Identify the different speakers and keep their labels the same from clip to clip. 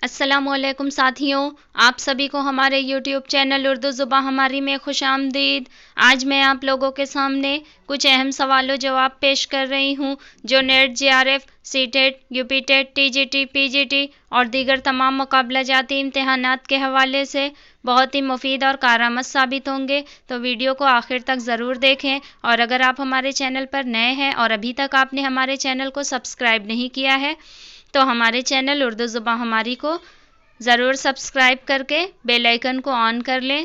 Speaker 1: السلام علیکم ساتھیوں، آپ سبھی کو ہمارے یوٹیوب چینل اردو زبان ہماری میں خوش آمدید۔ آج میں آپ لوگوں کے سامنے کچھ اہم سوال و جواب پیش کر رہی ہوں جو NET, J R F, C TET, U P TET, T G T, P G T اور دیگر تمام مقابلہ جاتی امتحانات کے حوالے سے بہت ہی مفید اور کارآمد ثابت ہوں گے، تو ویڈیو کو آخر تک ضرور دیکھیں۔ اور اگر آپ ہمارے چینل پر نئے ہیں اور ابھی تک آپ نے ہمارے چینل کو سبسکرائب نہیں کیا ہے تو ہمارے چینل اردو زبان ہماری کو ضرور سبسکرائب کر کے بیل آئیکن کو آن کر لیں۔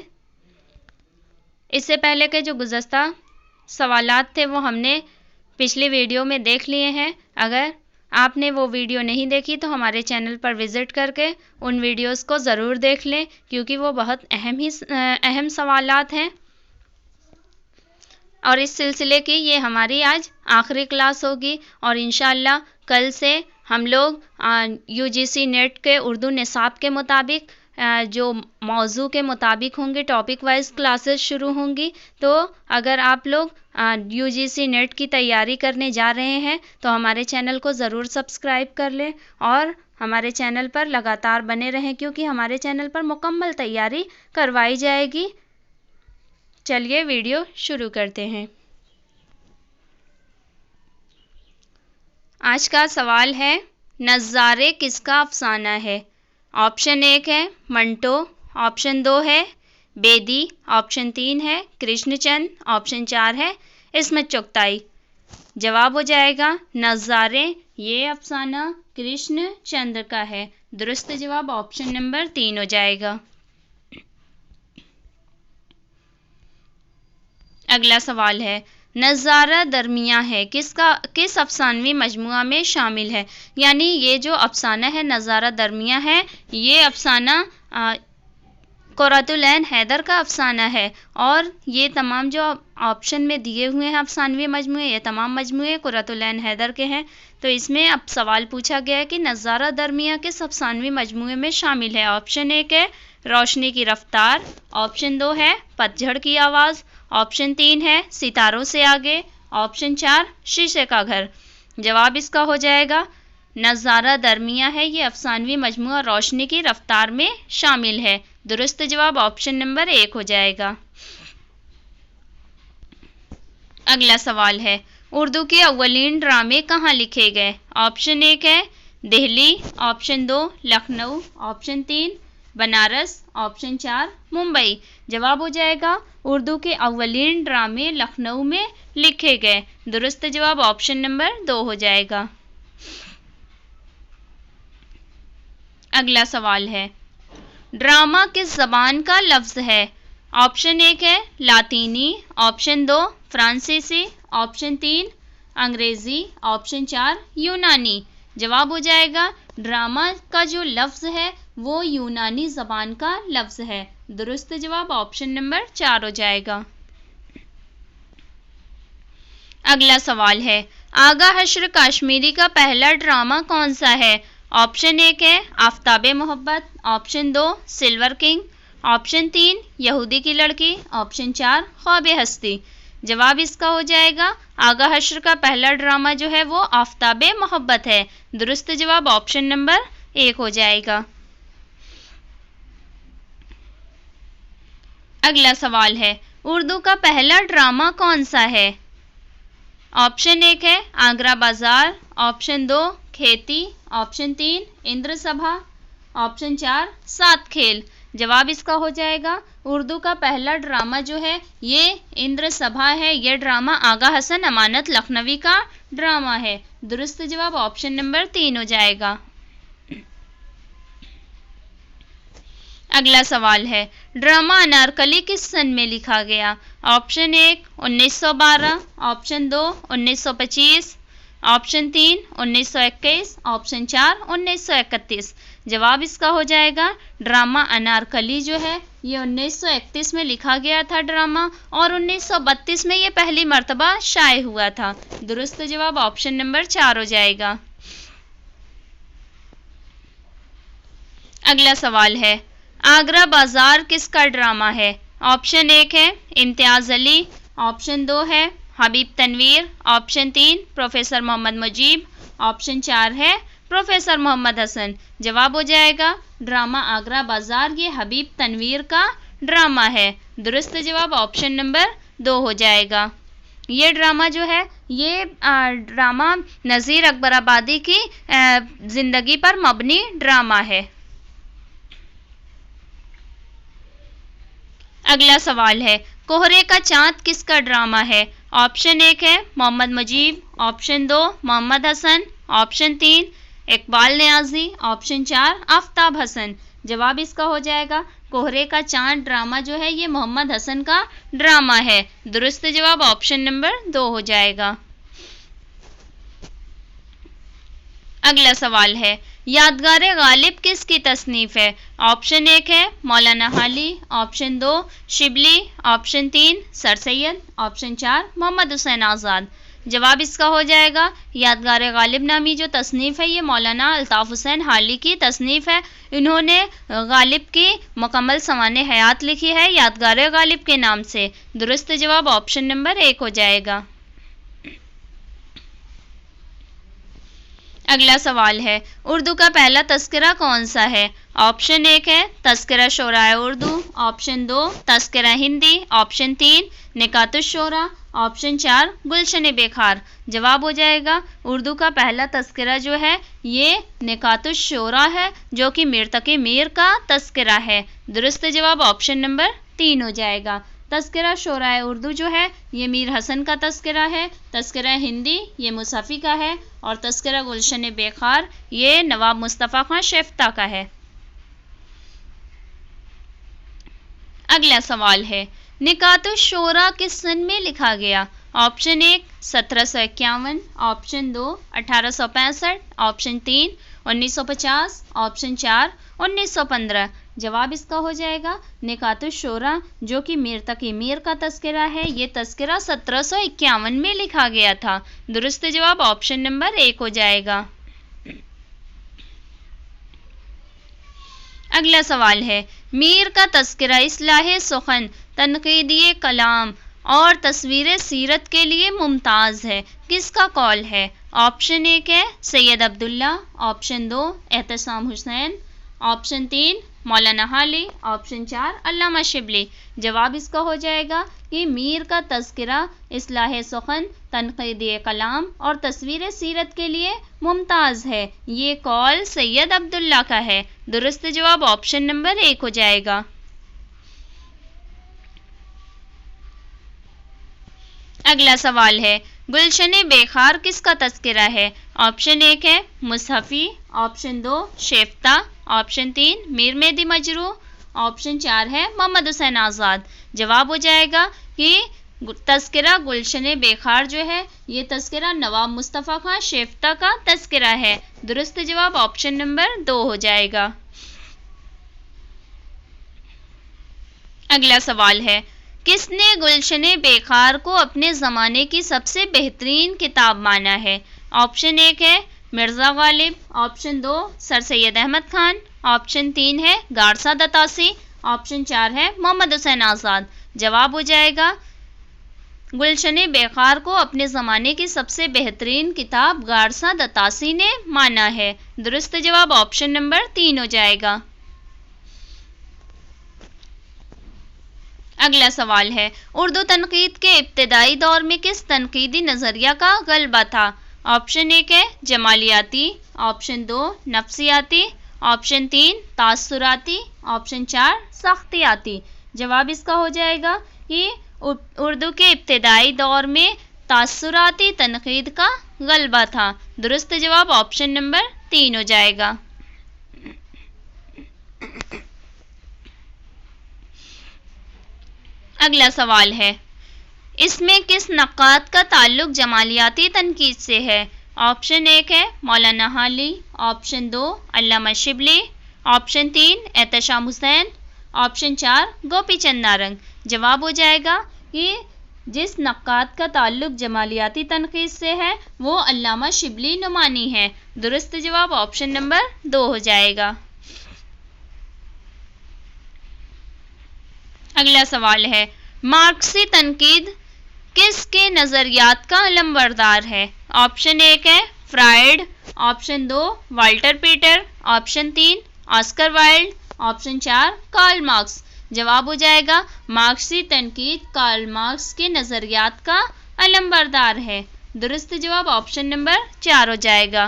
Speaker 1: اس سے پہلے کے جو گزشتہ سوالات تھے وہ ہم نے پچھلی ویڈیو میں دیکھ لیے ہیں۔ اگر آپ نے وہ ویڈیو نہیں دیکھی تو ہمارے چینل پر وزٹ کر کے ان ویڈیوز کو ضرور دیکھ لیں کیونکہ وہ بہت اہم سوالات ہیں، اور اس سلسلے کی یہ ہماری آج آخری کلاس ہوگی، اور انشاءاللہ کل سے ہم لوگ یو جی سی نیٹ کے اردو نصاب کے مطابق جو موضوع کے مطابق ہوں گے ٹاپک وائز کلاسز شروع ہوں گی۔ تو اگر آپ لوگ یو جی سی نیٹ کی تیاری کرنے جا رہے ہیں تو ہمارے چینل کو ضرور سبسکرائب کر لیں اور ہمارے چینل پر لگاتار بنے رہیں کیونکہ ہمارے چینل پر مکمل تیاری کروائی جائے گی۔ چلیے ویڈیو شروع کرتے ہیں۔ آج کا سوال ہے، نظارے کس کا افسانہ ہے؟ آپشن 1 ہے منٹو، آپشن 2 ہے بیدی، آپشن 3 ہے کرشن چند، آپشن 4 ہے عصمت چغتائی۔ جواب ہو جائے گا نظارے یہ افسانہ کرشن چندر کا ہے۔ درست جواب آپشن نمبر 3 ہو جائے گا۔ اگلا سوال ہے، نظارہ درمیاں ہے کس افسانوی مجموعہ میں شامل ہے؟ یعنی یہ جو افسانہ ہے نظارہ درمیاں ہے یہ افسانہ قرۃ العین حیدر کا افسانہ ہے، اور یہ تمام جو آپشن میں دیے ہوئے ہیں افسانوی مجموعے یہ تمام مجموعے قرۃ العین حیدر کے ہیں۔ تو اس میں اب سوال پوچھا گیا ہے کہ نظارہ درمیاں کس افسانوی مجموعے میں شامل ہے؟ آپشن 1 ہے روشنی کی رفتار، آپشن 2 ہے پتجھڑ کی آواز، آپشن 3 ہے ستاروں سے آگے، آپشن 4 شیشے کا گھر۔ جواب اس کا ہو جائے گا نظارہ درمیاں ہے یہ افسانوی مجموعہ روشنی کی رفتار میں شامل ہے۔ درست جواب آپشن نمبر 1 ہو جائے گا۔ اگلا سوال ہے، اردو کے اولین ڈرامے کہاں لکھے گئے؟ آپشن 1 ہے Delhi, option 2 Lucknow, option 3 Banaras, option 4 Mumbai. جواب ہو جائے گا اردو کے اولین ڈرامے لکھنؤ میں لکھے گئے۔ درست جواب آپشن نمبر 2 ہو جائے گا۔ اگلا سوال ہے، ڈرامہ کس زبان کا لفظ ہے؟ آپشن 1 ہے لاطینی، آپشن 2 فرانسیسی، آپشن 3 انگریزی، آپشن 4 یونانی۔ جواب ہو جائے گا ڈرامہ کا جو لفظ ہے وہ یونانی زبان کا لفظ ہے۔ درست جواب آپشن نمبر 4 ہو جائے گا۔ اگلا سوال ہے، آغا حشر کشمیری کا پہلا ڈرامہ کون سا ہے؟ آپشن 1 ہے آفتاب محبت، آپشن 2 سلور کنگ، آپشن 3 یہودی کی لڑکی، آپشن 4 خواب ہستی۔ جواب اس کا ہو جائے گا آغا حشر کا پہلا ڈرامہ جو ہے وہ آفتاب محبت ہے۔ درست جواب آپشن نمبر 1 ہو جائے گا۔ اگلا سوال ہے، اردو کا پہلا ڈرامہ کون سا ہے؟ آپشن 1 ہے آگرہ بازار، آپشن 2 کھیتی، آپشن 3 اندر سبھا، آپشن 4 سات کھیل۔ جواب اس کا ہو جائے گا اردو کا پہلا ڈرامہ جو ہے یہ اندر سبھا ہے۔ یہ ڈرامہ آغا حسن امانت لکھنوی کا ڈرامہ ہے۔ درست جواب آپشن نمبر 3 ہو جائے گا۔ اگلا سوال ہے، ڈرامہ انارکلی کس سن میں لکھا گیا؟ Option 1 1912، option 2 1925، option 3 1921، option 4 1931۔ جواب اس کا ہو جائے گا ڈرامہ انارکلی جو ہے یہ 1931 میں لکھا گیا تھا ڈرامہ، اور 1932 میں یہ پہلی مرتبہ شائع ہوا تھا۔ درست جواب آپشن نمبر 4 ہو جائے گا۔ اگلا سوال ہے، آگرہ بازار کس کا ڈرامہ ہے؟ آپشن 1 ہے امتیاز علی، آپشن 2 ہے حبیب تنویر، آپشن 3 پروفیسر محمد مجیب، آپشن 4 ہے प्रोफेसर मोहम्मद हसन। जवाब हो जाएगा ड्रामा आगरा बाजार, ये हबीब तनवीर का ड्रामा है। दुरुस्त जवाब ऑप्शन नंबर 2 हो जाएगा। ये ड्रामा जो है ये ड्रामा नज़ीर अकबराबादी की ज़िंदगी पर मबनी ड्रामा है। अगला सवाल है कोहरे का चांद किसका ड्रामा है? ऑप्शन 1 है Mohammad Mujeeb, option 2 Mohammad Hasan, option 3 Iqbal Niazi, option 4 Aftab Hasan. जवाब इसका हो जाएगा कोहरे का चांद ड्रामा जो है ये मोहम्मद हसन का ड्रामा है। दुरुस्त जवाब ऑप्शन नंबर 2 हो जाएगा। अगला सवाल है यादगार गालिब किसकी तसनीफ है? ऑप्शन 1 है Maulana Hali, option 2 Shibli, option 3 sir Syed, option 4 Mohammad Hussain Azad. जवाब इसका हो जाएगा यादगार गालिब नामी जो तसनीफ़ है ये मौलाना अल्ताफ़ हुसैन हाली की तसनीफ़ है। इन्होंने गालिब की मुकम्मल सवाने हयात लिखी है यादगार गालिब के नाम से। दुरुस्त जवाब ऑप्शन नंबर 1 हो जाएगा। अगला सवाल है उर्दू का पहला तस्करा कौन सा है? ऑप्शन 1 है तस्करा शोराए उर्दू, ऑप्शन 2 तस्करा हिंदी, ऑप्शन 3 निकातुश शोरा, ऑप्शन 4 गुलशन बेखार। जवाब हो जाएगा उर्दू का पहला तस्करा जो है ये निकातुश शोरा है जो कि मीर तकी मीर का तस्करा है। दुरुस्त जवाब ऑप्शन नंबर 3 हो जाएगा। तस्करा शोराए उर्दू जो है ये मीर हसन का तस्करा है, तस्करा हिंदी ये मुसफ़ी का है और तस्करा गुलशन बेखार ये नवाब मुस्तफ़ा खां शेफ्ता का है। अगला सवाल है निकातुश शोरा किस सन में लिखा गया? Option 1 1751, option 2 1865, option 3 1950, option 4 1915। जवाब इसका हो जाएगा निकातुश शोरा जो कि मीर तकी मीर का तस्करा है ये तस्करा 1751 में लिखा गया था। दुरुस्त जवाब ऑप्शन नंबर 1 हो जाएगा। अगला सवाल है मीर का तस्करा इस्लाहे सुखन तनकीदी कलाम और तस्वीर सीरत के लिए मुमताज़ है, किसका कौल है? ऑप्शन 1 है Syed Abdullah, option 2 एहतसाम Hussain, option 3 Maulana Hali, option 4 अल्लामा शिबली। जवाब इसका हो जाएगा कि मीर का तस्करा इस्लाह सुखन तनकीदी कलाम और तस्वीर सीरत के लिए मुमताज़ है, ये कौल सैयद अब्दुल्ला का है। दुरुस्त जवाब ऑप्शन नंबर 1 हो जाएगा। अगला सवाल है गुलशन बेखार किसका तस्करा है? ऑप्शन 1 है Mushafi, option 2 Shefta, option 3 Mir Mehdi Majrooh, option 4 है मोहम्मद हुसैन आज़ाद। जवाब हो जाएगा कि तस्करा गुलशन बेखार जो है ये तस्करा नवाब मुस्तफ़ा खां शेफ्ता का तस्करा है। दुरुस्त जवाब ऑप्शन नंबर 2 हो जाएगा। अगला सवाल है किसने गुलशन बेखार को अपने ज़माने की सबसे बेहतरीन किताब माना है? ऑप्शन 1 है Mirza Ghalib, option 2 sir Syed Ahmad Khan, option 3 है गारसा दतासी, ऑप्शन 4 है मोहम्मद हुसैन आज़ाद। जवाब हो जाएगा गुलशन बेखार को अपने ज़माने की सबसे बेहतरीन किताब गारसा दतासी ने माना है। दुरुस्त जवाब ऑप्शन नंबर 3 हो जाएगा। अगला सवाल है उर्दू तनकीद के इब्तदाई दौर में किस तनकीदी नज़रिया का गलबा था? ऑप्शन 1 है जमालियाती, ऑप्शन 2 नफ्सियाती, ऑप्शन 3 तासुराती, ऑप्शन 4 सख्तियाती। जवाब इसका हो जाएगा कि उर्दू के इब्तदाई दौर में तासुराती तनकीद का गलबा था। दुरुस्त जवाब ऑप्शन नंबर 3 हो जाएगा। अगला सवाल है इसमें किस नक्काद का ताल्लुक जमालियाती तनकीद से है? ऑप्शन 1 है Maulana Hali, option 2 Allama Shibli, option 3 Ehtesham Hussain, option 4 Gopi Chand Narang. जवाब हो जाएगा कि जिस नक्काद का ताल्लुक जमालियाती तनकीद से है वो अल्लामा शिबली नुमानी है। दुरुस्त जवाब ऑप्शन नंबर 2 हो जाएगा। अगला सवाल है मार्क्सी तनकीद किसके नज़रियात का अलमबरदार है? ऑप्शन 1 है Freud, option 2 Walter Pater, option 3 Oscar Wilde, option 4 Karl Marx. जवाब हो जाएगा मार्क्सी तनकीद कार्ल मार्क्स के नज़रियात का अलंबरदार है। दुरुस्त जवाब ऑप्शन नंबर 4 हो जाएगा।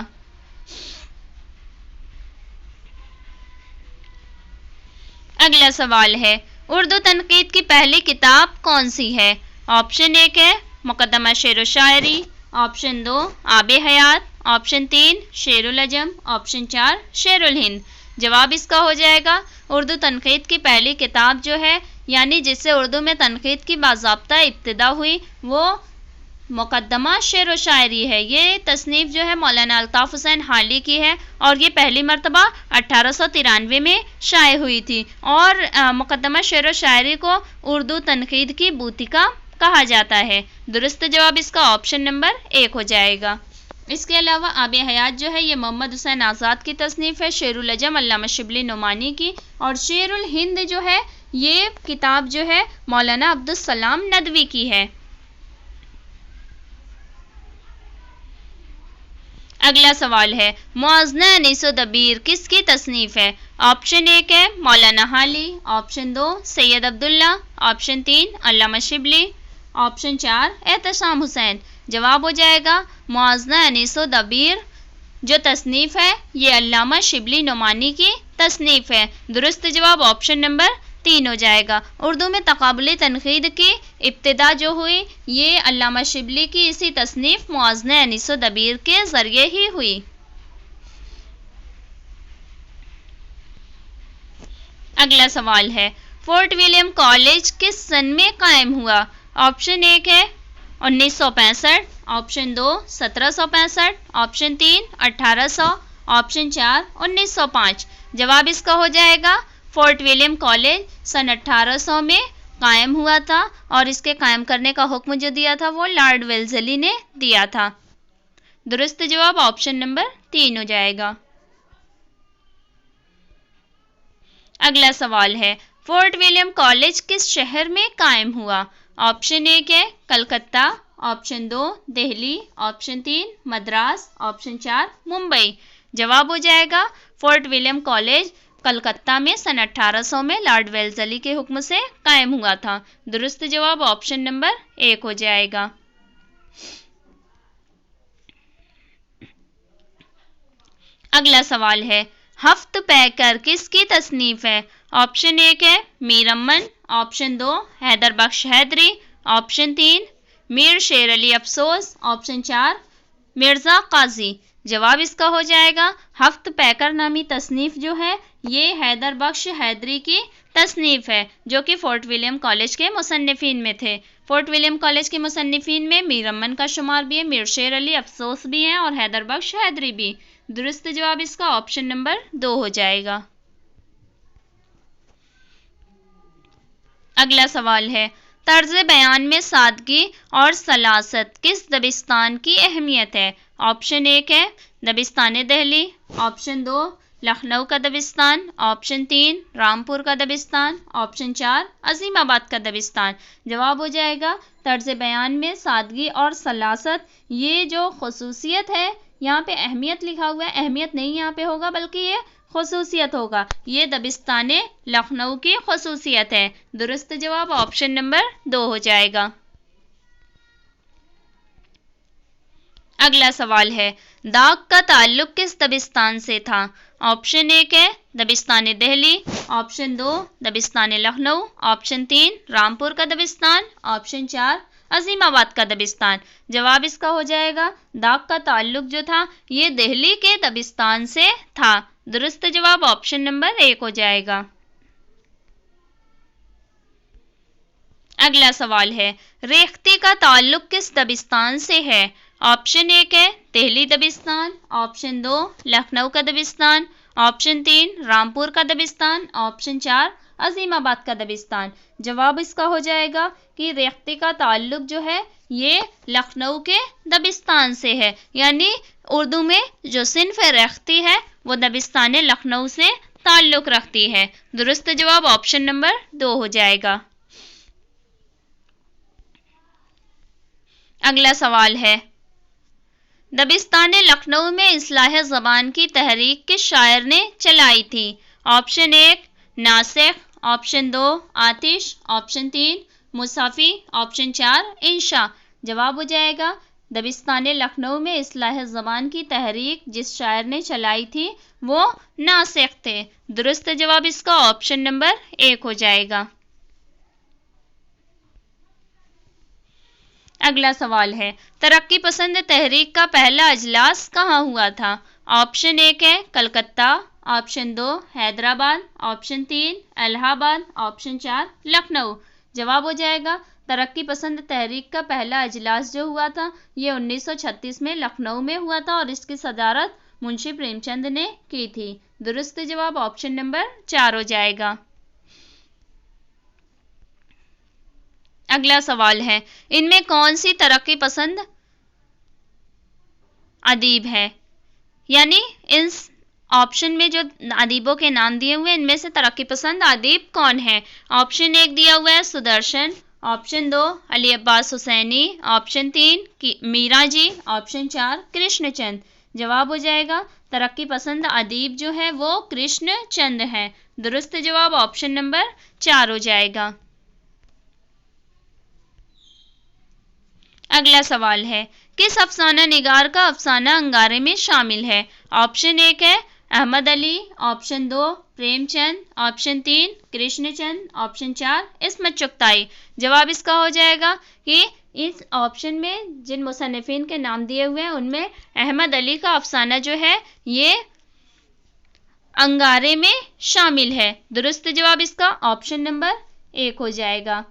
Speaker 1: अगला सवाल है, उर्दू तनकीद की पहली किताब कौन सी है? ऑप्शन 1 है मुकद्दमा शेर व शायरी, ऑप्शन 2 आबे हयात, ऑप्शन 3 शेरुल अजम, ऑप्शन 4 शेरुल हिंद। जवाब इसका हो जाएगा उर्दू तनकीद की पहली किताब जो है, यानी जिससे उर्दू में तनकीद की बाज़ाब्ता इब्तिदा हुई, वो मुकद्दमा शेर व शायरी है। ये तसनीफ़ जो है मौलाना अल्ताफ़ हुसैन हाली की है और ये पहली मरतबा 1893 में शाये हुई थी। और मुकद्दमा शेर व शायरी को उर्दू तनकीद की बूतिका कहा जाता है। दुरुस्त जवाब इसका ऑप्शन नंबर 1 हो जाएगा। इसके अलावा आबे हयात जो है ये मोहम्मद हुसैन आज़ाद की तसनीफ़ है, शेरुल अजम अल्लामा शिबली नुमानी की, और शेरुल हिंद जो है ये किताब जो है मौलाना अब्दुल सलाम नदवी की है। अगला सवाल है, मुआज़ना अनीस व दबीर किसकी तसनीफ़ है? ऑप्शन 1 है मौलाना हाली, ऑप्शन 2 सैयद अब्दुल्ला, ऑप्शन 3 अल्लामा शिबली, ऑप्शन 4 एहतशाम हुसैन। जवाब हो जाएगा मुआज़ना अनीस व दबीर जो तसनीफ़ है ये अल्लामा शिबली नुमानी की तसनीफ़ है। दुरुस्त जवाब ऑप्शन नंबर 3 हो जाएगा। उर्दू में तक़ाबुली तनक़ीद की इब्तिदा जो हुई ये अल्लामा शिबली की इसी तसनीफ़ मुआज़ना अनीस व दबीर के ज़रिए ही हुई। अगला सवाल है, फोर्ट विलियम कॉलेज किस सन में कायम हुआ? ऑप्शन 1 है 1965, ऑप्शन 2 1765, ऑप्शन 3 1800, ऑप्शन 4 1905। जवाब इसका हो जाएगा फोर्ट विलियम कॉलेज सन 1800 में कायम हुआ था और इसके कायम करने का हुक्म जो दिया था वो लॉर्ड वेल्ज़ली ने दिया था। दुरुस्त जवाब ऑप्शन नंबर 3 हो जाएगा। अगला सवाल है, फोर्ट विलियम कॉलेज किस शहर में कायम हुआ? ऑप्शन 1 है Calcutta, option 2 Delhi, option 3 Madras, option 4 Mumbai. जवाब हो जाएगा फोर्ट विलियम कॉलेज कलकत्ता में सन 1800 में लॉर्ड वेल्ज़ली के हुक्म से कायम हुआ था। दुरुस्त जवाब ऑप्शन नंबर 1 हो जाएगा। अगला सवाल है, हफ्त पैकर किसकी तसनीफ़ है? ऑप्शन 1 है मीर अमन, ऑप्शन 2 हैदर बख्श हैदरी, ऑप्शन 3 मीर शेर अली अफसोस, ऑप्शन 4 मिर्ज़ा काजी। जवाब इसका हो जाएगा हफ्त पैकर नामी तसनीफ़ जो है ये हैदर बख्श हैदरी की तसनीफ़ है जो कि फोर्ट विलियम कॉलेज के मुसन्निफ़ीन में थे। फोर्ट विलियम कॉलेज के मुसन्निफ़ीन में मीर अमन का शुमार भी है, मीर शेर अली अफसोस भी हैं और हैदर बख्श हैदरी भी। दुरुस्त जवाब इसका ऑप्शन नंबर 2 हो जाएगा। अगला सवाल है, तर्ज बयान में सादगी और सलासत किस दबिस्तान की अहमियत है? ऑप्शन 1 है दबिस्तान दिल्ली, ऑप्शन 2 लखनऊ का दबिस्तान, ऑप्शन 3 रामपुर का दबिस्तान, ऑप्शन 4 अजीमाबाद का दबिस्तान। जवाब हो जाएगा तर्ज बयान में सादगी और सलासत ये जो खसूसियत है, यहाँ पे अहमियत लिखा हुआ है, अहमियत नहीं यहाँ पे होगा बल्कि ये खसूसियत होगा, ये दबिस्तान लखनऊ की खसूसियत है। दुरुस्त जवाब ऑप्शन नंबर 2 हो जाएगा। अगला सवाल है, दाग का ताल्लुक किस दबिस्तान से था? ऑप्शन 1 है दबिस्तान दिल्ली, ऑप्शन 2 दबिस्तान लखनऊ, ऑप्शन 3 रामपुर का दबिस्तान, ऑप्शन 4 अजीमाबाद का दबिस्तान। जवाब इसका हो जाएगा दाग का ताल्लुक जो था ये दिल्ली के दबिस्तान से था। दुरुस्त जवाब ऑप्शन नंबर 1 हो जाएगा। अगला सवाल है, रेख्ती का ताल्लुक किस दबिस्तान से है? ऑप्शन 1 है दिल्ली दबिस्तान, ऑप्शन 2 लखनऊ का दबिस्तान, ऑप्शन 3 रामपुर का दबिस्तान, ऑप्शन 4 अजीमाबाद का दबिस्तान। जवाब इसका हो जाएगा कि रेख्ती का ताल्लुक जो है ये लखनऊ के दबिस्तान से है, यानी उर्दू में जो सिन्फ रेख्ती है वो दबिस्तान लखनऊ से ताल्लुक रखती है। दुरुस्त जवाब ऑप्शन नंबर 2 हो जाएगा। अगला सवाल है, दबिस्तान लखनऊ में इस्लाह ज़बान की तहरीक किस शायर ने चलाई थी? ऑप्शन 1 नासिख, ऑप्शन 2 आतिश, ऑप्शन 3 मुसाफ़ी, ऑप्शन 4 इंशा। जवाब हो जाएगा दबिस्तान लखनऊ में इस्लाह ज़बान की तहरीक जिस शायर ने चलाई थी वो नासिख थे। दुरुस्त जवाब इसका ऑप्शन नंबर 1 हो जाएगा। अगला सवाल है, तरक्की पसंद तहरीक का पहला अजलास कहाँ हुआ था? ऑप्शन 1 है Calcutta, option 2 Hyderabad, option 3 Allahabad, option 4 Lucknow. जवाब हो जाएगा तरक्की पसंद तहरीक का पहला अजलास जो हुआ था ये 1936 में लखनऊ में हुआ था और इसकी सदारत मुंशी प्रेमचंद ने की थी। दुरुस्त जवाब ऑप्शन नंबर 4 हो जाएगा। अगला सवाल है, इनमें कौन सी तरक्की पसंद अदीब है? यानी इन ऑप्शन में जो अदीबों के नाम दिए हुए हैं इनमें से तरक्की पसंद अदीब कौन है? ऑप्शन 1 दिया हुआ है Sudarshan, option 2 Ali Abbas Husaini, option 3 Meera ji, option 4 Krishnachand. जवाब हो जाएगा तरक्की पसंद अदीब जो है वो कृष्णचंद है। दुरुस्त जवाब ऑप्शन नंबर 4 हो जाएगा। अगला सवाल है, किस अफसाना निगार का अफसाना अंगारे में शामिल है? ऑप्शन 1 है Ahmad Ali, option 2 Premchand, option 3 Krishanchand, option 4 Ismat Chughtai. जवाब इसका हो जाएगा कि इस ऑप्शन में जिन मुसन्निफीन के नाम दिए हुए हैं उनमें अहमद अली का अफसाना जो है ये अंगारे में शामिल है। दुरुस्त जवाब इसका ऑप्शन नंबर 1 हो जाएगा।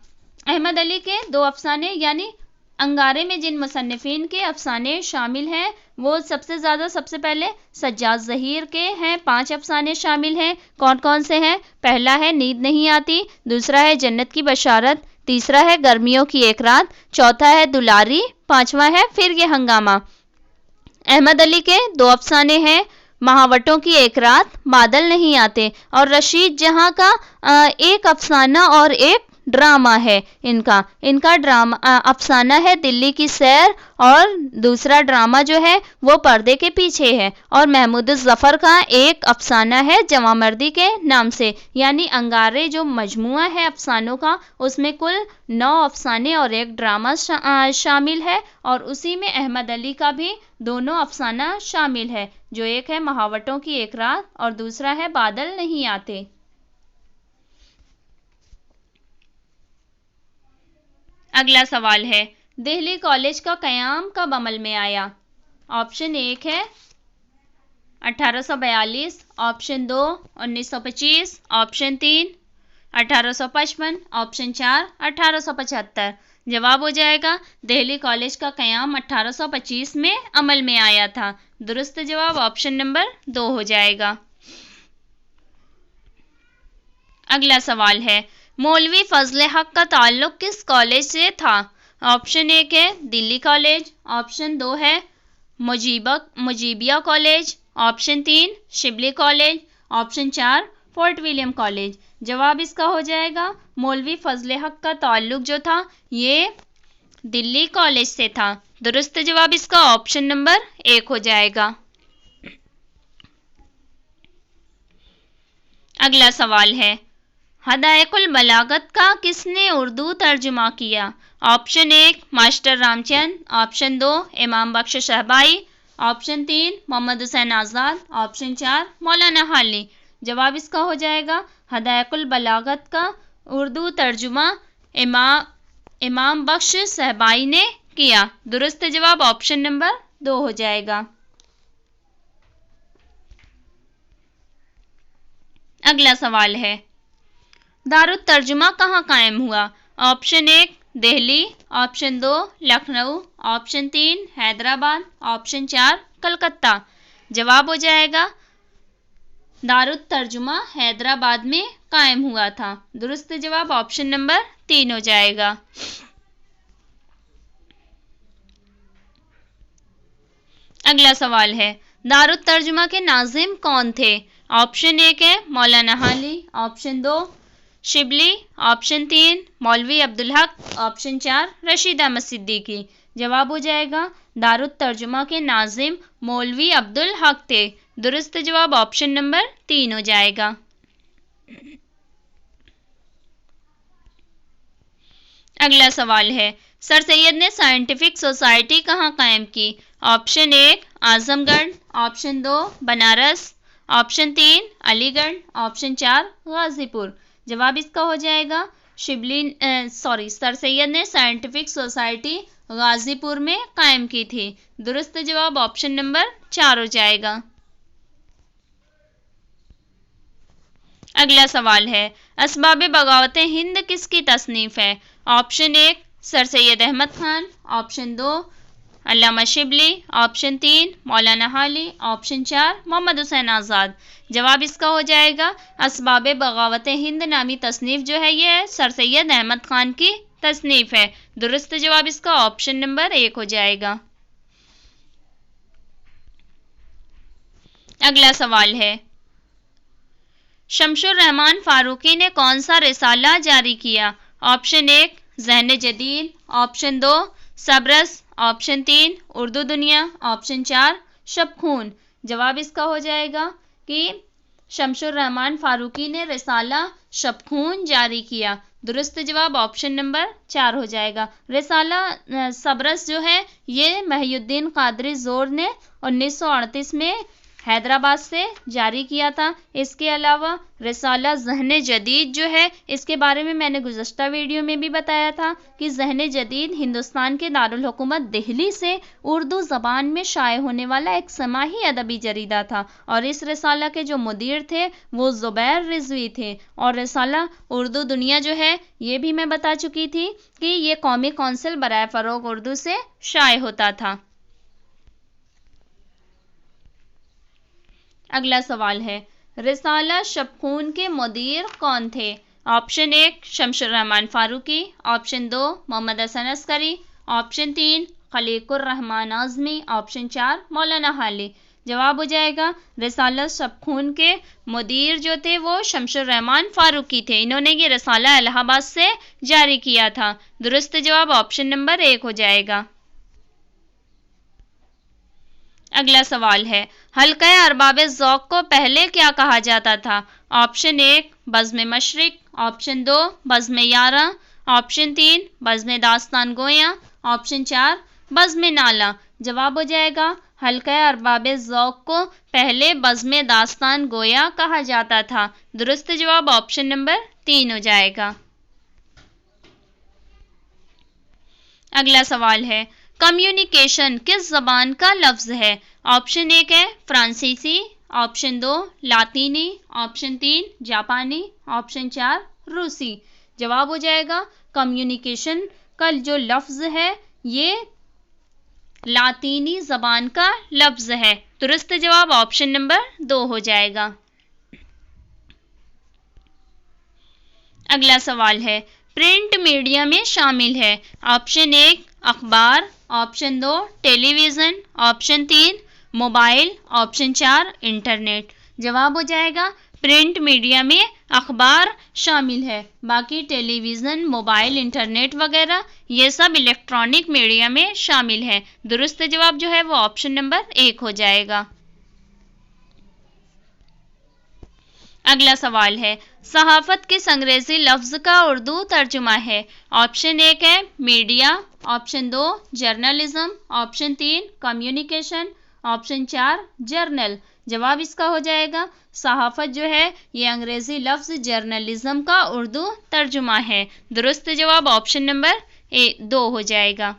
Speaker 1: अहमद अली के 2 अफसाने यानी अंगारे में जिन मुसन्निफीन के अफसाने शामिल हैं वो सबसे पहले सज्जाद ज़हीर के हैं 5 अफसाने शामिल हैं। कौन कौन से हैं? पहला है नींद नहीं आती, दूसरा है जन्नत की बशारत, तीसरा है गर्मियों की एक रात, चौथा है दुलारी, पांचवा है फिर ये हंगामा। अहमद अली के 2 अफसाने हैं महावटों की एक रात, बादल नहीं आते और रशीद जहां का एक अफसाना और एक ड्रामा है। इनका ड्रामा अफसाना है दिल्ली की सैर और दूसरा ड्रामा जो है वो पर्दे के पीछे है। और महमूद ज़फ़र का एक अफसाना है जवामर्दी के नाम से। यानी अंगारे जो मजमुआ है अफसानों का उसमें कुल 9 अफसाने और एक ड्रामा शामिल है और उसी में अहमद अली का भी दोनों अफसाना शामिल है जो एक है महावटों की एक रात और दूसरा है बादल नहीं आते। अगला सवाल है, दिल्ली कॉलेज का क़याम कब अमल में आया? ऑप्शन 1 है 1842, ऑप्शन 2 1925, ऑप्शन 3 1855, ऑप्शन 4 1875। जवाब हो जाएगा दिल्ली कॉलेज का क़याम 1825 में अमल में आया था। दुरुस्त जवाब ऑप्शन नंबर 2 हो जाएगा। अगला सवाल है, मौलवी फजल हक का ताल्लुक किस कॉलेज से था? ऑप्शन 1 है दिल्ली कॉलेज, ऑप्शन 2 है Mujibia college, option 3 Shibli college, option 4 fort William college. जवाब इसका हो जाएगा मौलवी फजल हक का ताल्लुक जो था ये दिल्ली कॉलेज से था। दुरुस्त जवाब इसका ऑप्शन नंबर 1 हो जाएगा। अगला सवाल है, हदायकुल बलागत का किसने उर्दू तर्जुमा किया? ऑप्शन 1 मास्टर रामचंद, ऑप्शन 2 इमाम बख्श शहबाई, ऑप्शन 3 मोहम्मद हुसैन आज़ाद, ऑप्शन 4 मौलाना हाली। जवाब इसका हो जाएगा हदायकुल बलागत का उर्दू तर्जुमा इमाम बख्श शहबाई ने किया। दुरुस्त जवाब ऑप्शन नंबर 2 हो जाएगा। अगला सवाल है, दारुत तर्जुमा कहाँ कायम हुआ? Option 1 Delhi, option 2 Lucknow, option 3 Hyderabad, option 4 Calcutta. जवाब हो जाएगा दारुत तर्जुमा हैदराबाद में कायम हुआ था। दुरुस्त जवाब ऑप्शन नंबर 3 हो जाएगा। अगला सवाल है, दारुत तर्जुमा के नाजिम कौन थे? ऑप्शन 1 है मौलाना हाली, ऑप्शन 2 शिबली, ऑप्शन 3 मौलवी अब्दुल हक, ऑप्शन 4 रशीद अहमद सिद्दीकी। जवाब हो जाएगा दारुत तर्जुमा के नाजिम मौलवी अब्दुल हक थे। दुरुस्त जवाब ऑप्शन नंबर 3 हो जाएगा। अगला सवाल है, सर सैयद ने साइंटिफिक सोसाइटी कहाँ कायम की? Option 1 Azamgarh, option 2 Banaras, option 3 Aligarh, option 4 Ghazipur. जवाब इसका हो जाएगा सर सैयद ने साइंटिफिक सोसाइटी गाजीपुर में कायम की थी। दुरुस्त जवाब ऑप्शन नंबर 4 हो जाएगा। अगला सवाल है, असबाब बगावत हिंद किसकी तसनीफ है? Option 1 sir Syed Ahmad Khan, option 2 Allama Shibli, option 3 Maulana Hali, option 4 Mohammad Hussain Azad. जवाब इसका हो जाएगा असबाब बगावत हिंद नामी तसनीफ जो है ये सर सैयद अहमद खान की तसनीफ है। दुरुस्त जवाब इसका ऑप्शन नंबर 1 हो जाएगा। अगला सवाल है, शमशुर रहमान फारूकी ने कौन सा रिसाला जारी किया? ऑप्शन 1 ज़हन जदीद, ऑप्शन 2 सबरस, ऑप्शन 3 उर्दू दुनिया, ऑप्शन 4 शब खून। जवाब इसका हो जाएगा कि शमशुर रहमान फारूकी ने रिसाला शब खून जारी किया। दुरुस्त जवाब ऑप्शन नंबर 4 हो जाएगा। रिसाला सबरस जो है ये महिउद्दीन कादरी ज़ोर ने 1938 में हैदराबाद से जारी किया था। इसके अलावा रिसाला ज़हन जदीद जो है इसके बारे में मैंने गुज़श्ता वीडियो में भी बताया था कि ज़हन जदीद हिंदुस्तान के दारुल हुकूमत दिल्ली से उर्दू ज़बान में शाये होने वाला एक समाही अदबी जरीदा था और इस रिसाला के जो मुदीर थे वो ज़ुबैर रिज़वी थे। और रिसाला उर्दू दुनिया जो है ये भी मैं बता चुकी थी कि ये कौमी कौंसिल बराए फ़रोग़ उर्दू से शाये होता था। अगला सवाल है, रिसाला शब खून के मुदीर कौन थे? Option 1 Shamsur Rahman Farooqi, option 2 Mohammad Hasan Askari, option 3 Khaleequr Rahman Azmi, option 4 Maulana हाली। जवाब हो जाएगा रिसाला शब खून के मुदीर जो थे वो शमशुर रहमान फारूकी थे। इन्होंने ये रिसाला इलाहाबाद से जारी किया था। दुरुस्त जवाब ऑप्शन नंबर 1 हो जाएगा। अगला सवाल है, हल्का अरबाब ज़ौक़ को पहले क्या कहा जाता था? ऑप्शन 1 बज़्म मशरिक़, ऑप्शन 2 बज़्म यारा, ऑप्शन 3 बज़्म दास्तान गोया, ऑप्शन 4 बज़्म नाला। जवाब हो जाएगा हल्का अरबाब ज़ौक़ को पहले बज़्म दास्तान गोया कहा जाता था। दुरुस्त जवाब ऑप्शन नंबर 3 हो जाएगा। अगला सवाल है, कम्युनिकेशन किस ज़बान का लफ्ज़ है? ऑप्शन 1 है फ्रांसीसी, ऑप्शन 2 लातीनी, ऑप्शन 3 जापानी, ऑप्शन 4 रूसी। जवाब हो जाएगा कम्युनिकेशन का जो लफ्ज़ है ये लातीनी ज़बान का लफ्ज़ है। दुरुस्त जवाब ऑप्शन नंबर 2 हो जाएगा। अगला सवाल है, प्रिंट मीडिया में शामिल है। ऑप्शन 1 अखबार, option 2 television, option 3 mobile, option 4 internet. जवाब हो जाएगा प्रिंट मीडिया में अखबार शामिल है, बाकी टेलीविज़न, मोबाइल, इंटरनेट वगैरह ये सब इलेक्ट्रॉनिक मीडिया में शामिल है। दुरुस्त जवाब जो है वो ऑप्शन नंबर 1 हो जाएगा। अगला सवाल है, सहाफ़त किस अंग्रेज़ी लफ्ज़ का उर्दू तर्जुमा है? ऑप्शन 1 है media, option 2 journalism, option 3 communication, option 4 journal. जवाब इसका हो जाएगा सहाफ़त जो है ये अंग्रेज़ी लफ्ज़ जर्नलिज़म का उर्दू तर्जुमा है। दुरुस्त जवाब ऑप्शन नंबर 2 हो जाएगा।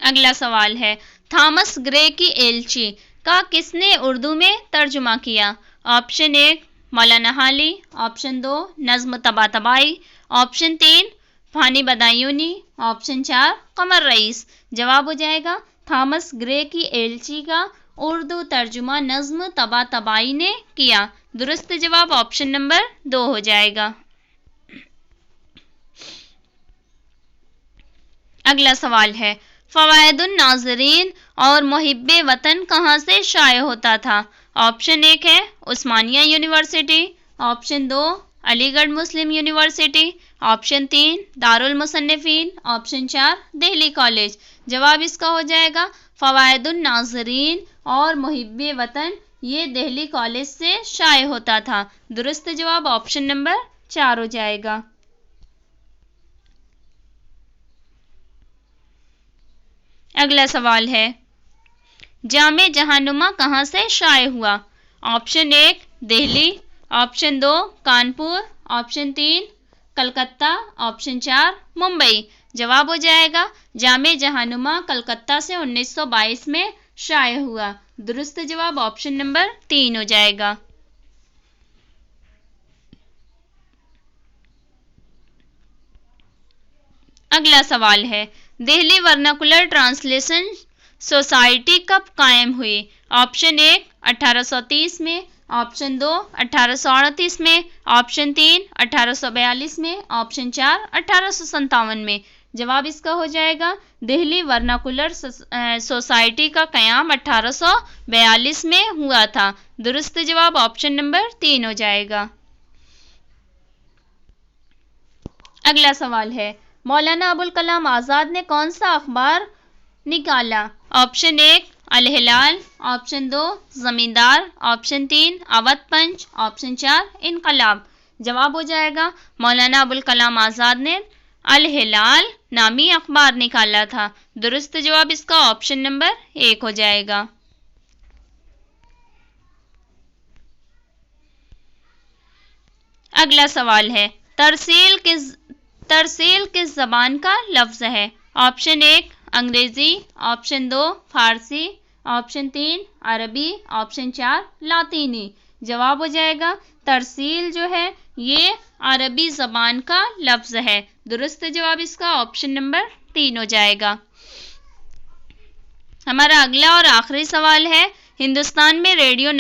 Speaker 1: अगला सवाल है, थॉमस ग्रे की एल्ची का किसने उर्दू में तर्जुमा किया? ऑप्शन 1 मौलाना हाली, ऑप्शन 2 नज़्म तबातबाई, ऑप्शन 3 फ़ानी बदायूनी, ऑप्शन 4 कमर रईस। जवाब हो जाएगा थॉमस ग्रे की एल्ची का उर्दू तर्जुमा नज़्म तबातबाई ने किया। दुरुस्त जवाब ऑप्शन नंबर 2 हो जाएगा। अगला सवाल है, फ़वाइदुन नाज़रीन और मुहिब्बे वतन कहाँ से शाये होता था? ऑप्शन 1 है उस्मानिया university, option 2 Aligarh Muslim University, option 3 Darul Musannefin, option 4 Delhi College. جواب اس کا ہو جائے گا فوائد الناظرین اور محب وطن، یہ دہلی کالج سے شائع ہوتا تھا۔ درست جواب آپشن نمبر 4 ہو جائے گا۔ اگلا سوال ہے جامع جہاننما کہاں سے شائع ہوا؟ Option 1 Delhi, option 2 Kanpur, option 3 Calcutta, option 4 Mumbai. جواب ہو جائے گا جامع جہاننما کلکتہ سے 1922 میں شائع ہوا۔ درست جواب آپشن نمبر 3 ہو جائے گا۔ اگلا سوال ہے دہلی ورناکولر ٹرانسلیشن سوسائٹی کب قائم ہوئی؟ آپشن 1 1830 میں، آپشن 2 1838 میں، آپشن 3 1842 میں، آپشن 4 1857 میں۔ جواب اس کا ہو جائے گا دہلی ورناکولر سوسائٹی کا قیام 1842 میں ہوا تھا۔ درست جواب آپشن نمبر 3 ہو جائے گا۔ اگلا سوال ہے مولانا ابوالکلام آزاد نے کون سا اخبار نکالا؟ آپشن 1 الہلال، آپشن 2 زمیندار، آپشن 3 اودھ پنچ، آپشن 4 انقلاب۔ جواب ہو جائے گا مولانا ابوالکلام آزاد نے الہلال نامی اخبار نکالا تھا۔ درست جواب اس کا آپشن نمبر 1 ہو جائے گا۔ اگلا سوال ہے ترسیل کس زبان کا لفظ ہے؟ آپشن 1 انگریزی، آپشن 2 فارسی، آپشن 3 عربی، آپشن 4 لاطینی۔ جواب ہو جائے گا ترسیل جو ہے یہ عربی زبان کا لفظ ہے۔ درست جواب اس کا آپشن نمبر 3 ہو جائے گا۔ ہمارا اگلا اور آخری سوال ہے ہندوستان میں ریڈیو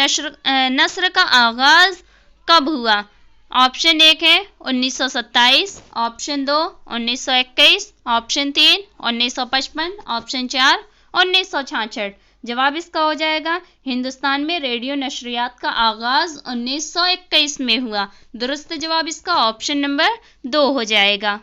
Speaker 1: نثر کا آغاز کب ہوا؟ آپشن 1 ہے 1927، آپشن 2 1921، آپشن 3 1955، آپشن 4 1966۔ جواب اس کا ہو جائے گا ہندوستان میں ریڈیو نشریات کا آغاز 1921 میں ہوا۔ درست جواب اس کا آپشن نمبر 2 ہو جائے گا۔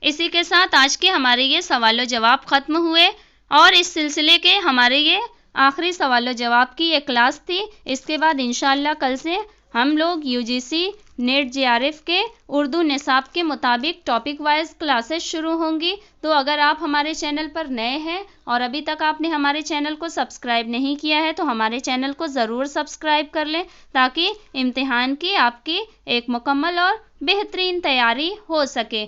Speaker 1: اسی کے ساتھ آج کے ہمارے یہ سوال و جواب ختم ہوئے اور اس سلسلے کے ہمارے یہ آخری سوال و جواب کی یہ کلاس تھی۔ اس کے بعد انشاءاللہ کل سے ہم لوگ UGC نیٹ JRF کے اردو نصاب کے مطابق ٹاپک وائز کلاسز شروع ہوں گی۔ تو اگر آپ ہمارے چینل پر نئے ہیں اور ابھی تک آپ نے ہمارے چینل کو سبسکرائب نہیں کیا ہے تو ہمارے چینل کو ضرور سبسکرائب کر لیں تاکہ امتحان کی آپ کی ایک مکمل اور بہترین تیاری ہو سکے۔